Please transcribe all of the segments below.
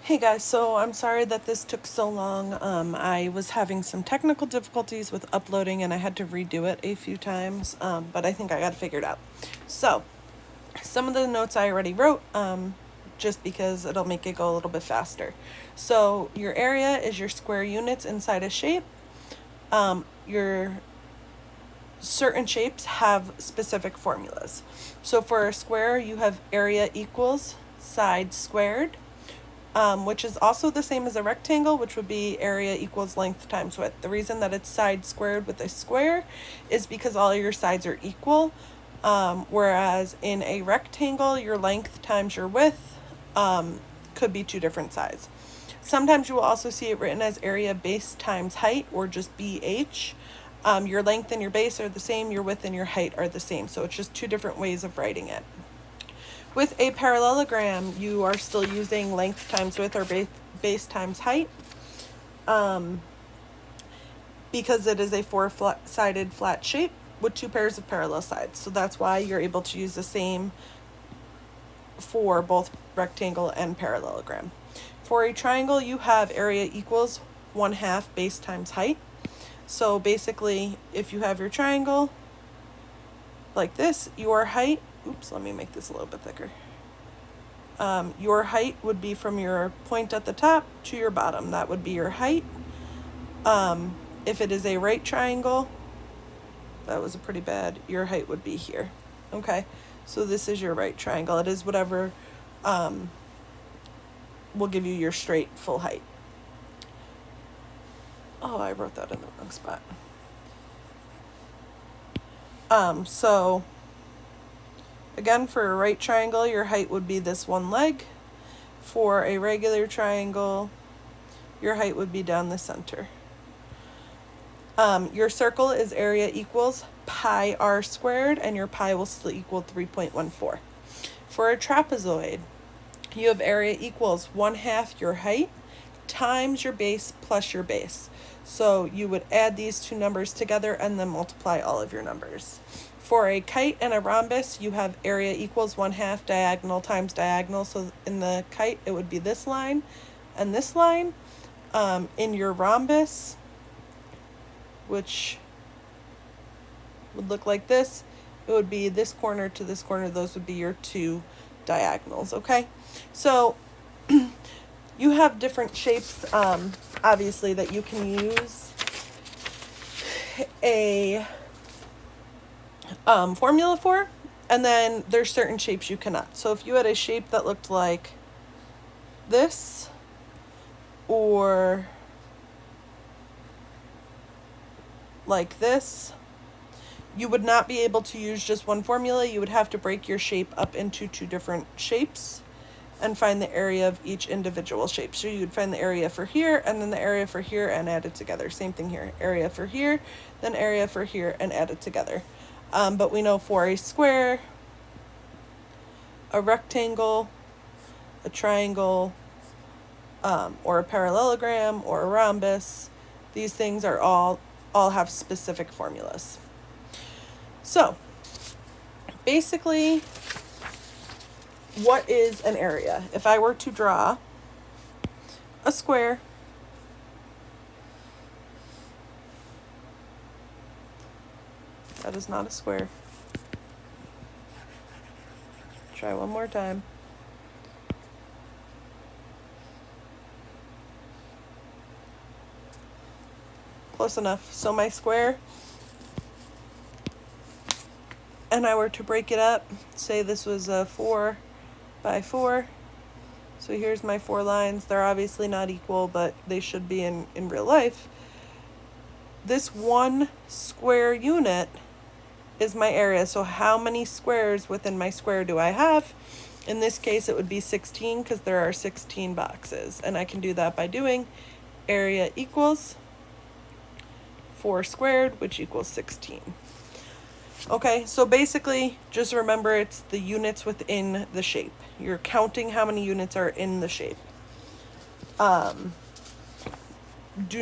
Hey guys, so I'm sorry that this took so long. I was having some technical difficulties with uploading and I had to redo it a few times, but I think I got it figured out. So, some of the notes I already wrote, just because it'll make it go a little bit faster. So, your area is your square units inside a shape. Your certain shapes have specific formulas. So, for a square, you have area equals side squared. Which is also the same as a rectangle, which would be area equals length times width. The reason that it's side squared with a square is because all your sides are equal, whereas in a rectangle, your length times your width could be two different sides. Sometimes you will also see it written as area base times height, or just BH. Your length and your base are the same, your width and your height are the same, so it's just two different ways of writing it. With a parallelogram, you are still using length times width or base times height, because it is a four-sided flat shape with two pairs of parallel sides. So that's why you're able to use the same for both rectangle and parallelogram. For a triangle, you have area equals 1/2 base times height. So basically, if you have your triangle like this, your height, oops, let me make this a little bit thicker. Your height would be from your point at the top to your bottom. That would be your height. If it is a right triangle, that was a pretty bad, your height would be here. Okay, so this is your right triangle. It is whatever will give you your straight full height. Oh, I wrote that in the wrong spot. So again, for a right triangle, your height would be this one leg. For a regular triangle, your height would be down the center. Your circle is area equals pi r squared, and your pi will still equal 3.14. For a trapezoid, you have area equals 1/2 your height times your base plus your base. So you would add these two numbers together and then multiply all of your numbers. For a kite and a rhombus, you have area equals 1/2 diagonal times diagonal. So in the kite, it would be this line and this line. In your rhombus, which would look like this, it would be this corner to this corner. Those would be your two diagonals, okay? So you have different shapes, obviously, that you can use a formula for, and then there's certain shapes you cannot. So if you had a shape that looked like this, or like this, you would not be able to use just one formula. You would have to break your shape up into two different shapes and find the area of each individual shape. So you would find the area for here and then the area for here and add it together. Same thing here. Area for here, then area for here, and add it together. But we know for a square, a rectangle, a triangle, or a parallelogram, or a rhombus, these things are all have specific formulas. So basically, what is an area? If I were to draw a square, that is not a square. Try one more time. Close enough. So my square, and I were to break it up, say this was a 4 by 4. So here's my 4 lines. They're obviously not equal, but they should be in real life. This one square unit is my area. So how many squares within my square do I have? In this case, it would be 16 because there are 16 boxes. And I can do that by doing area equals 4 squared, which equals 16. Okay, so basically, just remember it's the units within the shape. You're counting how many units are in the shape. Do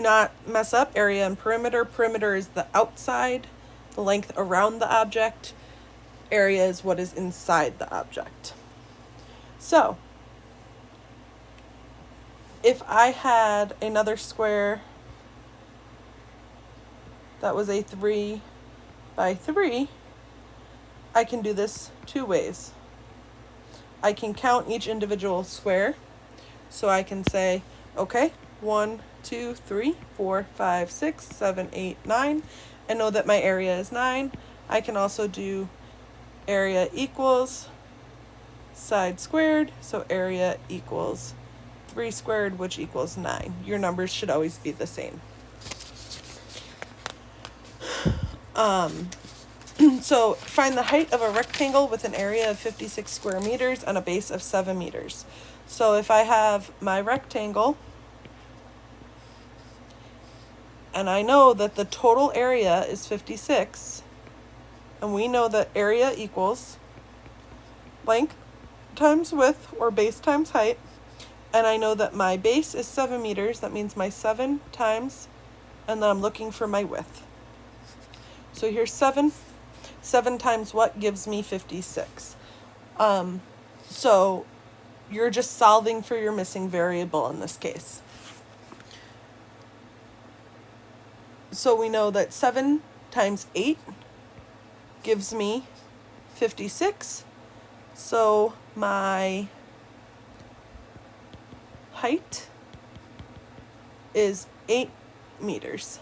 not mess up area and perimeter. Perimeter is the outside, the length around the object. Area is what is inside the object. So, if I had another square that was a 3 by 3, I can do this two ways. I can count each individual square. So I can say, okay, 1, 2, 3, 4, 5, 6, 7, 8, 9. I know that my area is 9. I can also do area equals side squared. So area equals 3 squared, which equals 9. Your numbers should always be the same. So find the height of a rectangle with an area of 56 square meters and a base of 7 meters. So if I have my rectangle, and I know that the total area is 56, and we know that area equals length times width, or base times height, and I know that my base is 7 meters, that means my 7 times, and then I'm looking for my width. So here's 7. 7 times what gives me 56. So you're just solving for your missing variable in this case. So we know that 7 times 8 gives me 56. So my height is 8 meters.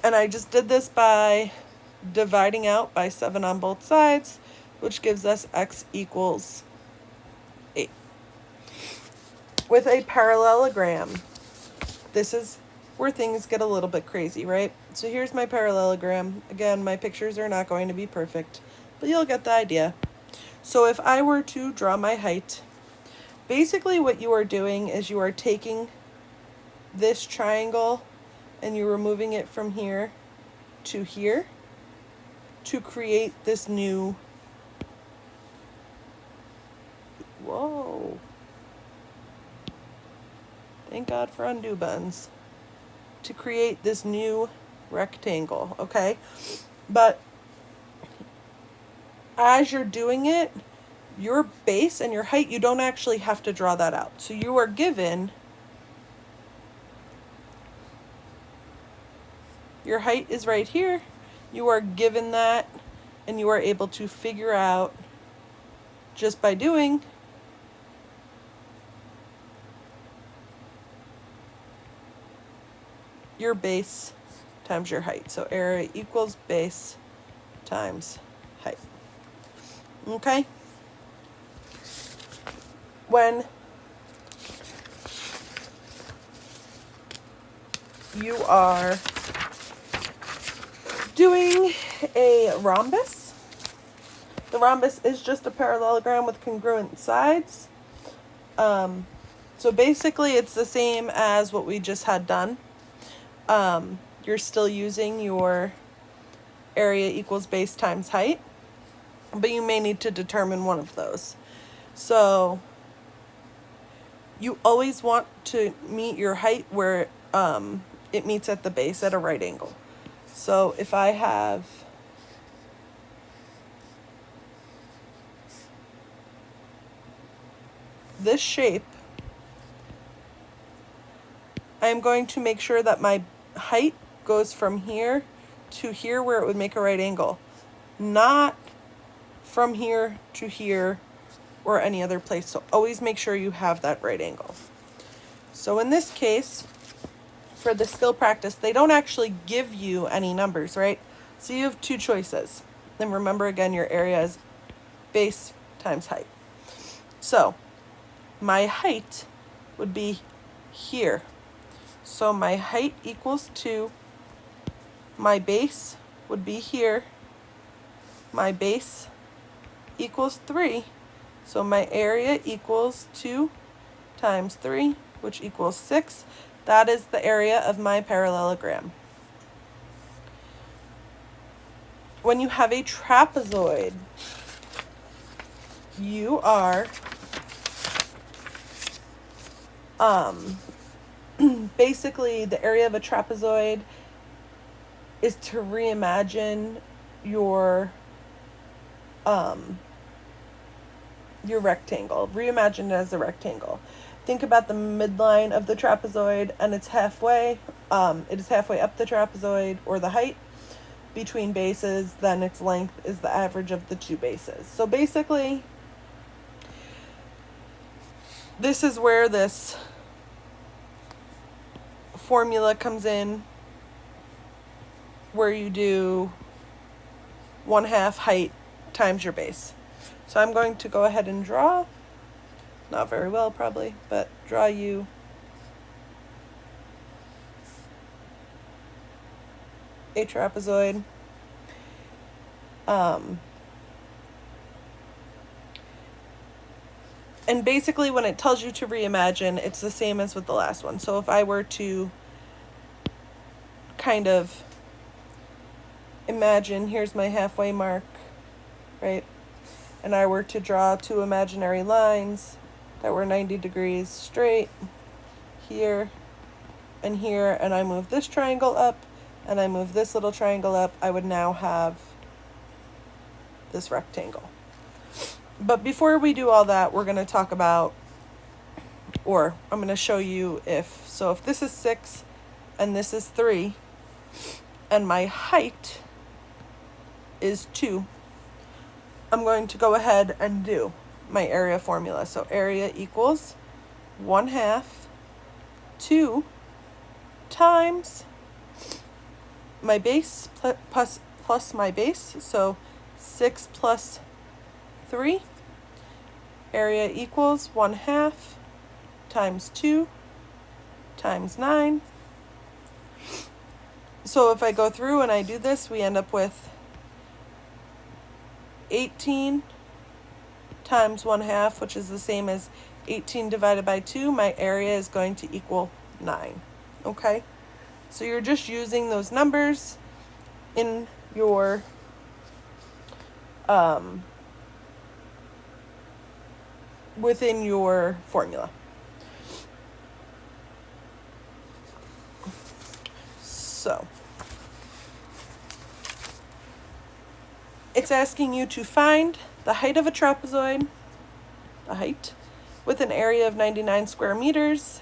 And I just did this by dividing out by 7 on both sides, which gives us x equals 8. With a parallelogram, this is where things get a little bit crazy, right? So here's my parallelogram. Again, my pictures are not going to be perfect, but you'll get the idea. So if I were to draw my height, basically what you are doing is you are taking this triangle and you're removing it from here to here to create this new, whoa, thank God for undo buttons, to create this new rectangle, okay? But as you're doing it, your base and your height, you don't actually have to draw that out. So you are given your height is right here. You are given that, and you are able to figure out just by doing your base times your height. So area equals base times height. Okay? When you are doing a rhombus, the rhombus is just a parallelogram with congruent sides. So basically it's the same as what we just had done. You're still using your area equals base times height, but you may need to determine one of those. So you always want to meet your height where it meets at the base at a right angle. So if I have this shape, I'm going to make sure that my height goes from here to here where it would make a right angle, not from here to here or any other place. So always make sure you have that right angle. So in this case, for the skill practice, they don't actually give you any numbers, right? So you have two choices. And remember again, your area is base times height. So my height would be here. So my height equals 2. My base would be here. My base equals 3. So my area equals 2 times 3, which equals 6. That is the area of my parallelogram. When you have a trapezoid, you are basically the area of a trapezoid is to reimagine your your rectangle. Reimagine it as a rectangle. Think about the midline of the trapezoid, and it's halfway. It is halfway up the trapezoid, or the height between bases. Then its length is the average of the two bases. So basically, this is where this formula comes in, where you do 1/2 height times your base. So I'm going to go ahead and draw, not very well probably, but draw you a trapezoid. And basically when it tells you to reimagine, it's the same as with the last one. So if I were to kind of imagine, here's my halfway mark, right? And I were to draw two imaginary lines that were 90 degrees straight here and here, and I move this triangle up and I move this little triangle up, I would now have this rectangle. But before we do all that, we're going to talk about, or I'm going to show you if this is 6 and this is 3 and my height is 2, I'm going to go ahead and do my area formula. So area equals 1/2 2 times my base plus my base. So 6 plus 3. Area equals 1/2 times 2 times 9. So if I go through and I do this, we end up with 18 times 1/2, which is the same as 18 divided by 2. My area is going to equal 9. Okay? So you're just using those numbers in your within your formula. So it's asking you to find the height of a trapezoid, the height, with an area of 99 square meters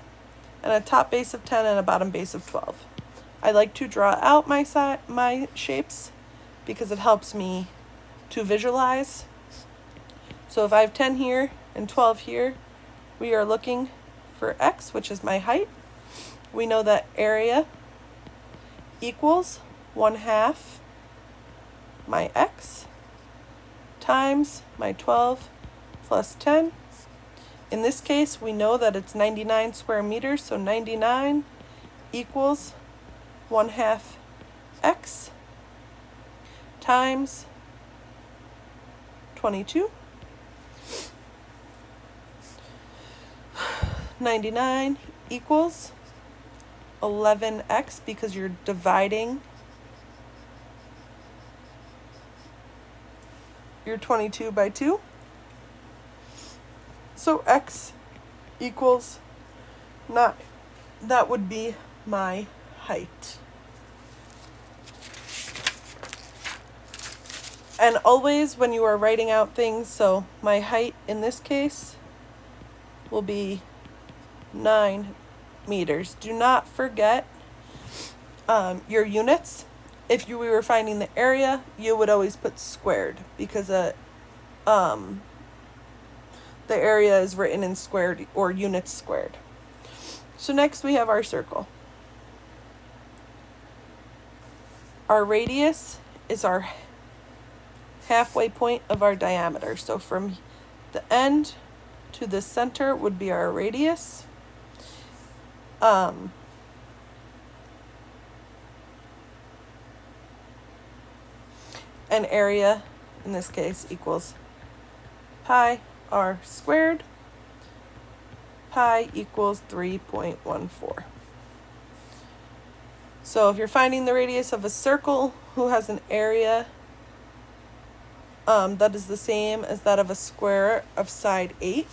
and a top base of 10 and a bottom base of 12. I like to draw out my shapes because it helps me to visualize. So if I have 10 here and 12 here, we are looking for x, which is my height. We know that area equals 1/2 my x times my 12 plus 10. In this case, we know that it's 99 square meters, so 99 equals 1/2 x times 22. 99 equals 11x because you're dividing your 22 by 2. So x equals 9. That would be my height. And always when you are writing out things, so my height in this case will be 9 meters. Do not forget your units. If we were finding the area, you would always put squared because the area is written in squared or units squared. So next we have our circle. Our radius is our halfway point of our diameter. So from the end to the center would be our radius. And area in this case equals pi r squared. Pi equals 3.14. So if you're finding the radius of a circle who has an area that is the same as that of a square of side 8,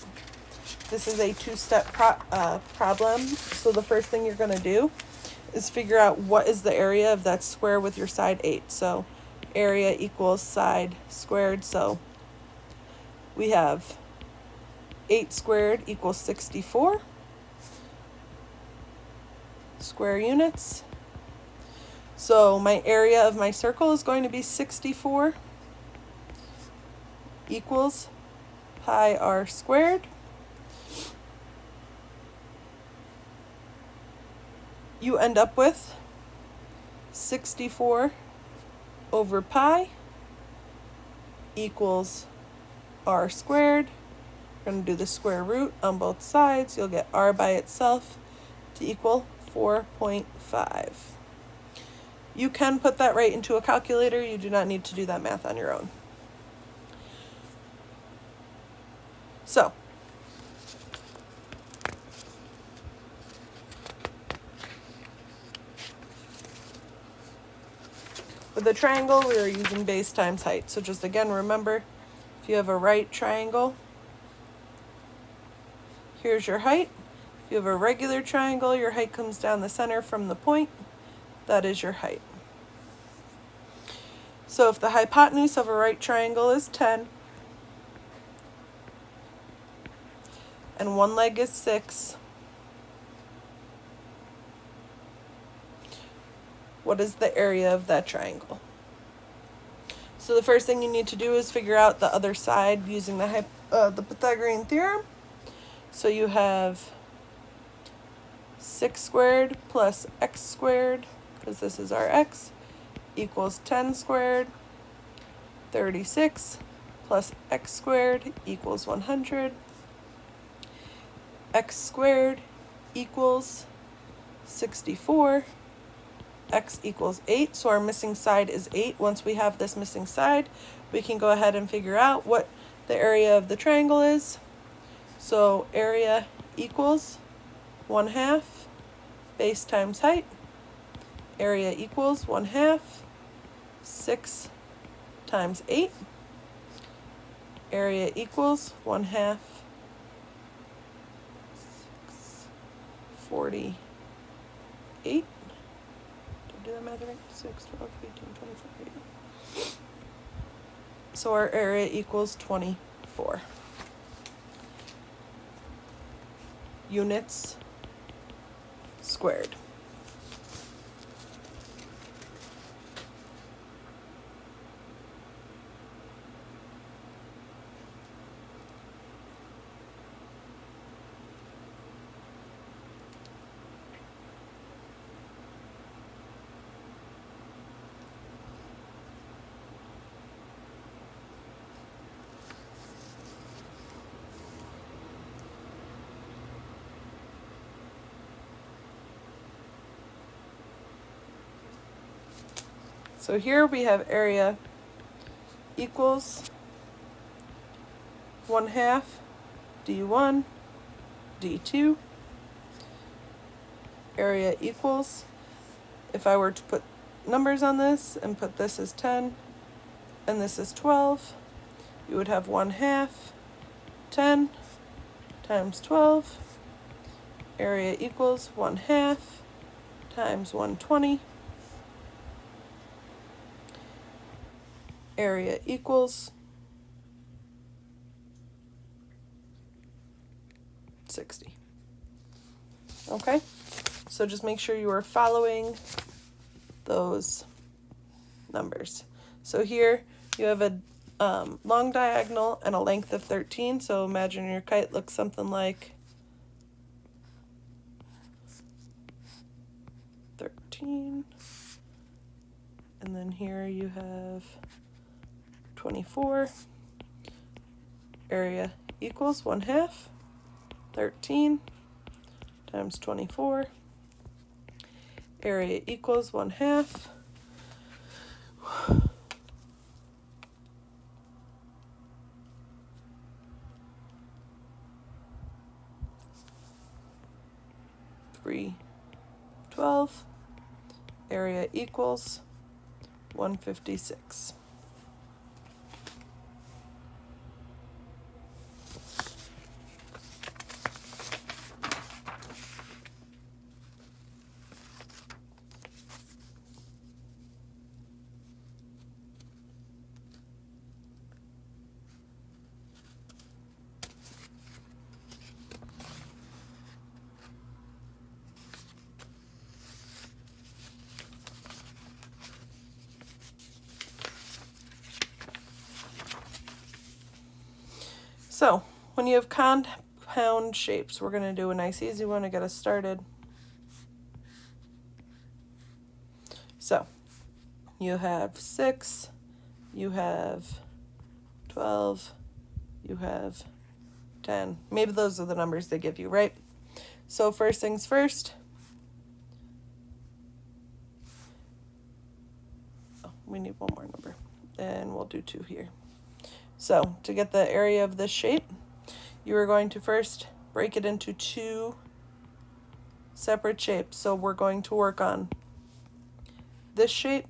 this is a two-step problem. So the first thing you're going to do is figure out what is the area of that square with your side 8. So area equals side squared. So we have 8 squared equals 64 square units. So my area of my circle is going to be 64 equals pi r squared. You end up with 64 over pi equals r squared. We're going to do the square root on both sides. You'll get r by itself to equal 4.5. You can put that right into a calculator. You do not need to do that math on your own. So, with a triangle, we are using base times height. So just again, remember, if you have a right triangle, here's your height. If you have a regular triangle, your height comes down the center from the point. That is your height. So if the hypotenuse of a right triangle is 10, and one leg is 6, what is the area of that triangle? So the first thing you need to do is figure out the other side using the Pythagorean theorem. So you have 6 squared plus x squared, because this is our x, equals 10 squared. 36 plus x squared equals 100. X squared equals 64. X equals 8, so our missing side is 8. Once we have this missing side, we can go ahead and figure out what the area of the triangle is. So area equals 1/2 base times height. Area equals 1/2 6 times 8. Area equals 1/2 48. Do that math right? 6, 12, 18, 24, 8. So our area equals 24 units squared. So here we have area equals 1/2 d1 d2. Area equals, if I were to put numbers on this and put this as 10 and this is 12, you would have 1/2 10 times 12. Area equals 1/2 times 120. Area equals 60. Okay, so just make sure you are following those numbers. So here you have a long diagonal and a length of 13. So imagine your kite looks something like 13. And then here you have 24. Area equals 1/2 13 times 24. Area equals 1/2 312. Area equals 156. When you have compound shapes, we're going to do a nice easy one to get us started. So you have 6, you have 12, you have 10. Maybe those are the numbers they give you, right? So first things first. Oh, we need one more number. And we'll do 2 here. So to get the area of this shape, you are going to first break it into 2 separate shapes. So we're going to work on this shape,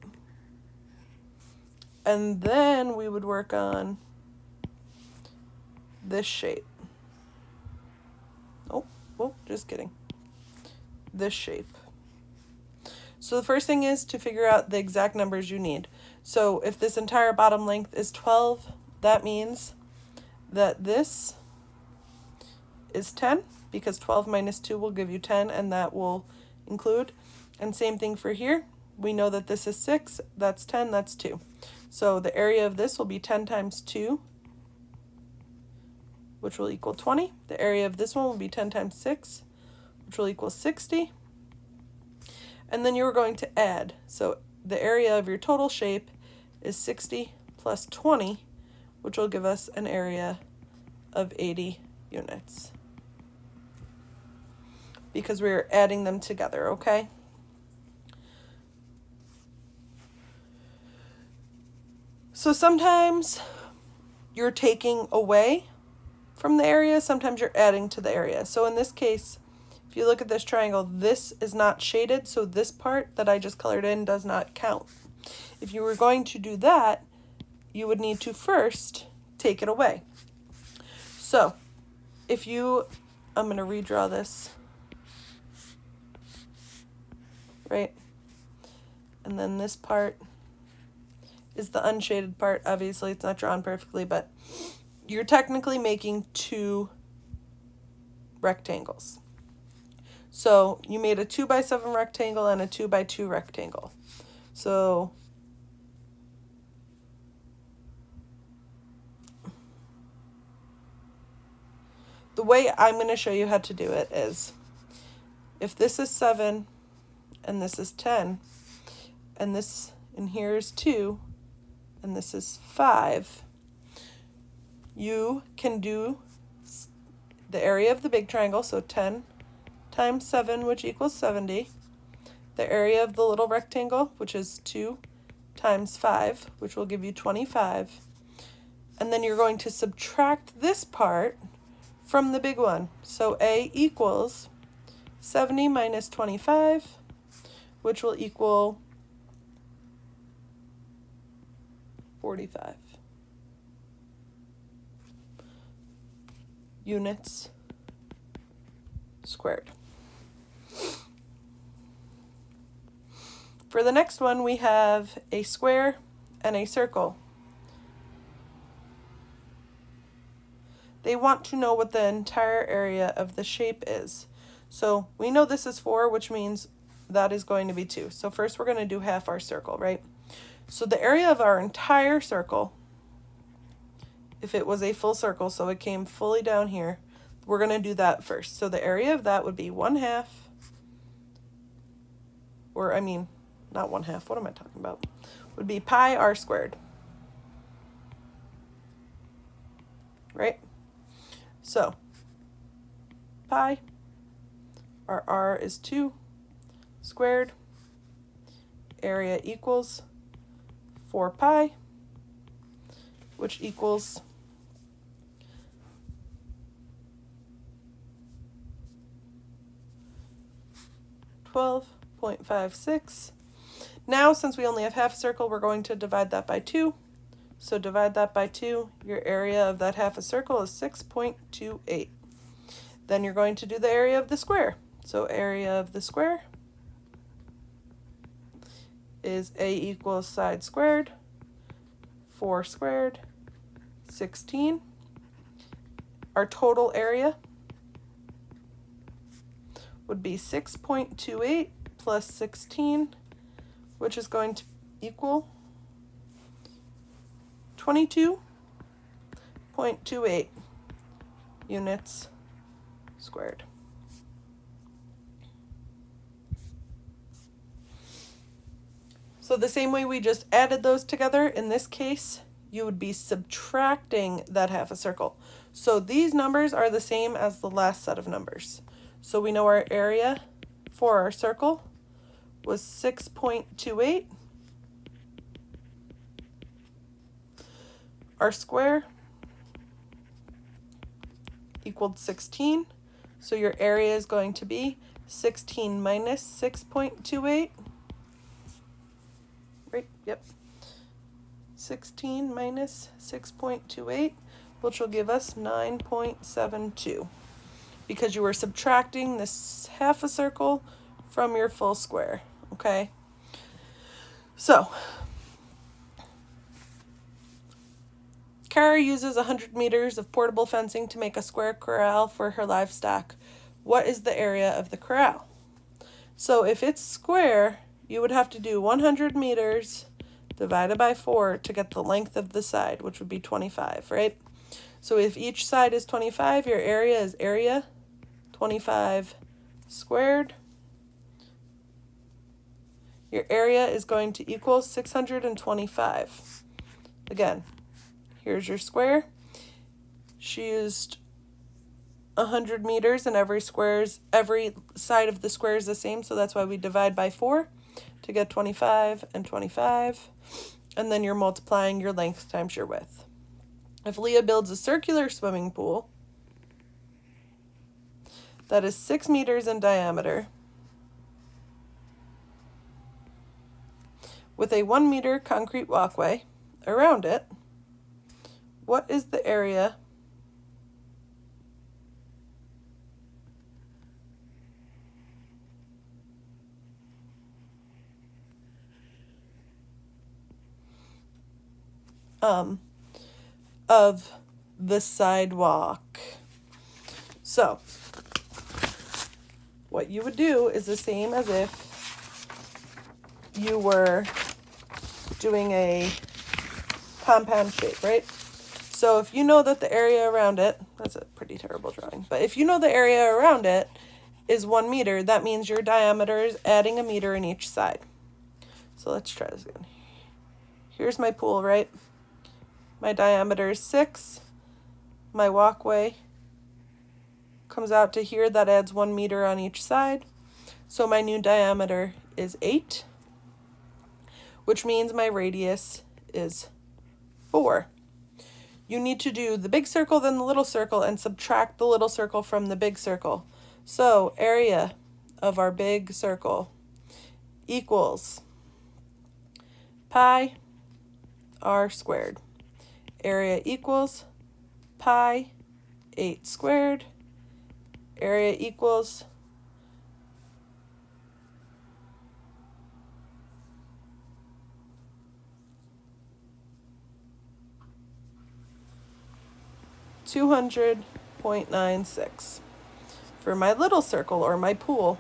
and then we would work on this shape. Oh, just kidding. This shape. So the first thing is to figure out the exact numbers you need. So if this entire bottom length is 12, that means that this is 10, because 12 minus 2 will give you 10, and that will include. And same thing for here. We know that this is 6, that's 10, that's 2. So the area of this will be 10 times 2, which will equal 20. The area of this one will be 10 times 6, which will equal 60. And then you're going to add. So the area of your total shape is 60 plus 20, which will give us an area of 80 units. Because we're adding them together, okay? So sometimes you're taking away from the area, sometimes you're adding to the area. So in this case, if you look at this triangle, this is not shaded, so this part that I just colored in does not count. If you were going to do that, you would need to first take it away. So if you, I'm going to redraw this, right? And then this part is the unshaded part. Obviously, it's not drawn perfectly, but you're technically making 2 rectangles. So you made a 2 by 7 rectangle and a 2 by 2 rectangle. So the way I'm going to show you how to do it is, if this is 7 and this is 10, and this in here is 2, and this is 5, you can do the area of the big triangle, so 10 times 7, which equals 70. The area of the little rectangle, which is 2 times 5, which will give you 25. And then you're going to subtract this part from the big one. So A equals 70 minus 25, which will equal 45 units squared. For the next one, we have a square and a circle. They want to know what the entire area of the shape is. So we know this is 4, which means that is going to be 2. So first we're going to do half our circle, right? So the area of our entire circle, if it was a full circle, so it came fully down here, we're going to do that first. So the area of that would be 1/2, or I mean, not 1/2, what am I talking about? Would be pi r squared, right? So pi, our r is 2 squared, area equals 4 pi, which equals 12.56. Now, since we only have half a circle, we're going to divide that by 2. So divide that by 2. Your area of that half a circle is 6.28. Then you're going to do the area of the square. So area of the square is A equals side squared, 4 squared, 16. Our total area would be 6.28 plus 16, which is going to equal 22.28 units squared. So the same way we just added those together, in this case, you would be subtracting that half a circle. So these numbers are the same as the last set of numbers. So we know our area for our circle was 6.28. Our square equaled 16. So your area is going to be 16 minus 6.28. Right, yep. 16 minus 6.28, which will give us 9.72, because you were subtracting this half a circle from your full square, okay? So, Kara uses 100 meters of portable fencing to make a square corral for her livestock. What is the area of the corral? So if it's square, you would have to do 100 meters divided by 4 to get the length of the side, which would be 25, right? So if each side is 25, your area is area 25 squared. Your area is going to equal 625. Again, here's your square. She used 100 meters, and every side of the square is the same, so that's why we divide by 4 to get 25 and 25, and then you're multiplying your length times your width. If Leah builds a circular swimming pool that is 6 meters in diameter with a 1 meter concrete walkway around it, what is the area of the sidewalk? So what you would do is the same as if you were doing a compound shape, right? So if you know that the area around it, that's a pretty terrible drawing, but if you know the area around it is 1 meter, that means your diameter is adding a meter in each side. So let's try this again. Here's my pool, right? My diameter is 6. My walkway comes out to here. That adds 1 meter on each side. So my new diameter is 8, which means my radius is 4. You need to do the big circle, then the little circle, and subtract the little circle from the big circle. So area of our big circle equals pi r squared. Area equals pi 8 squared. Area equals $200.96. For my little circle, or my pool,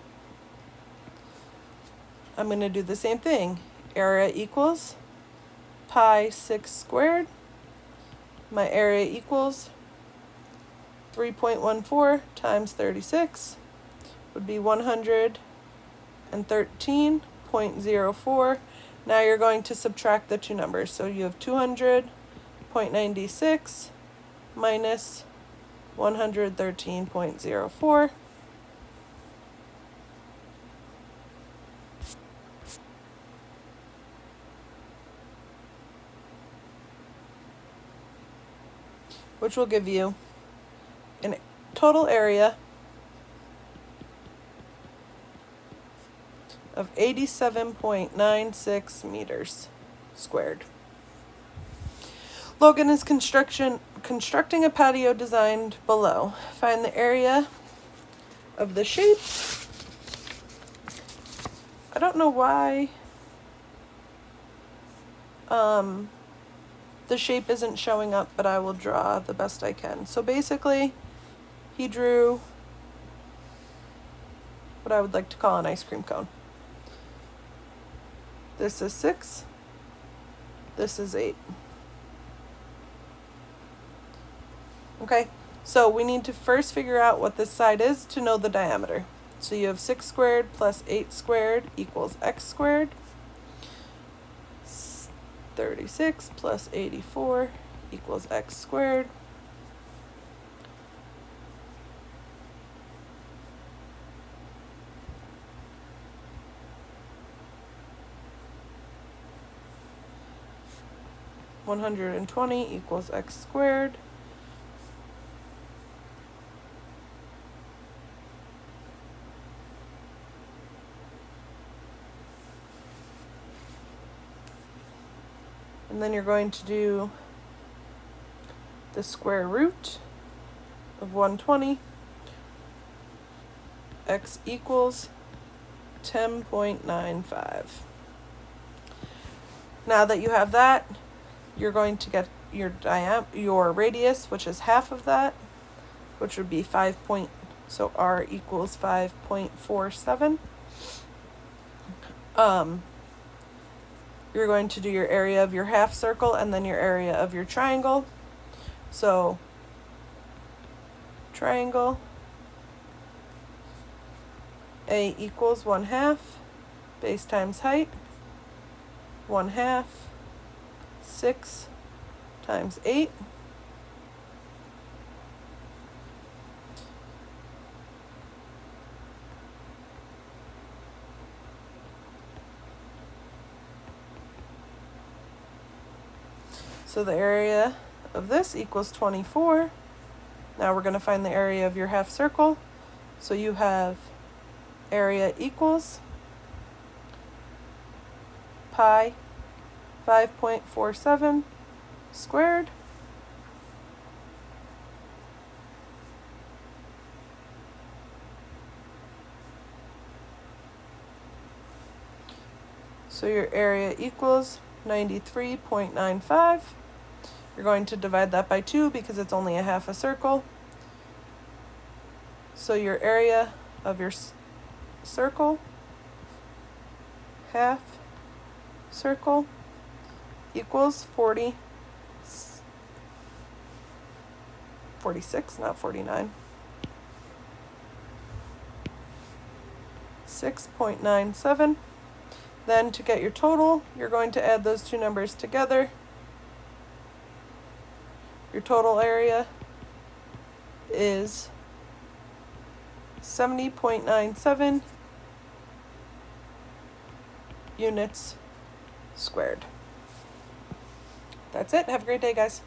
I'm going to do the same thing. Area equals pi 6 squared. My area equals 3.14 times 36 would be 113.04. Now you're going to subtract the two numbers. So you have 200.96 minus 113.04. Which will give you a total area of 87.96 meters squared. Logan is constructing a patio designed below. Find the area of the shape. I don't know why the shape isn't showing up, but I will draw the best I can. So basically, he drew what I would like to call an ice cream cone. This is 6. This is 8. Okay, So we need to first figure out what this side is to know the diameter. So you have 6 squared plus 8 squared equals x squared. 36 plus 84 equals x squared. $120 equals x squared. And then you're going to do the square root of 120. X equals 10.95. Now that you have that, you're going to get your radius, which is half of that, which would be 5. So r equals 5.47. You're going to do your area of your half circle and then your area of your triangle. So triangle A equals 1/2 base times height, 1/2 6 times 8. So the area of this equals 24. Now we're going to find the area of your half circle. So you have area equals pi 5.47 squared so your area equals 93.95. You're going to divide that by 2 because it's only a half a circle. So your area of your circle, half circle, equals 46, not 49. 6.97. Then to get your total, you're going to add those two numbers together. Your total area is 70.97 units squared. That's it. Have a great day, guys.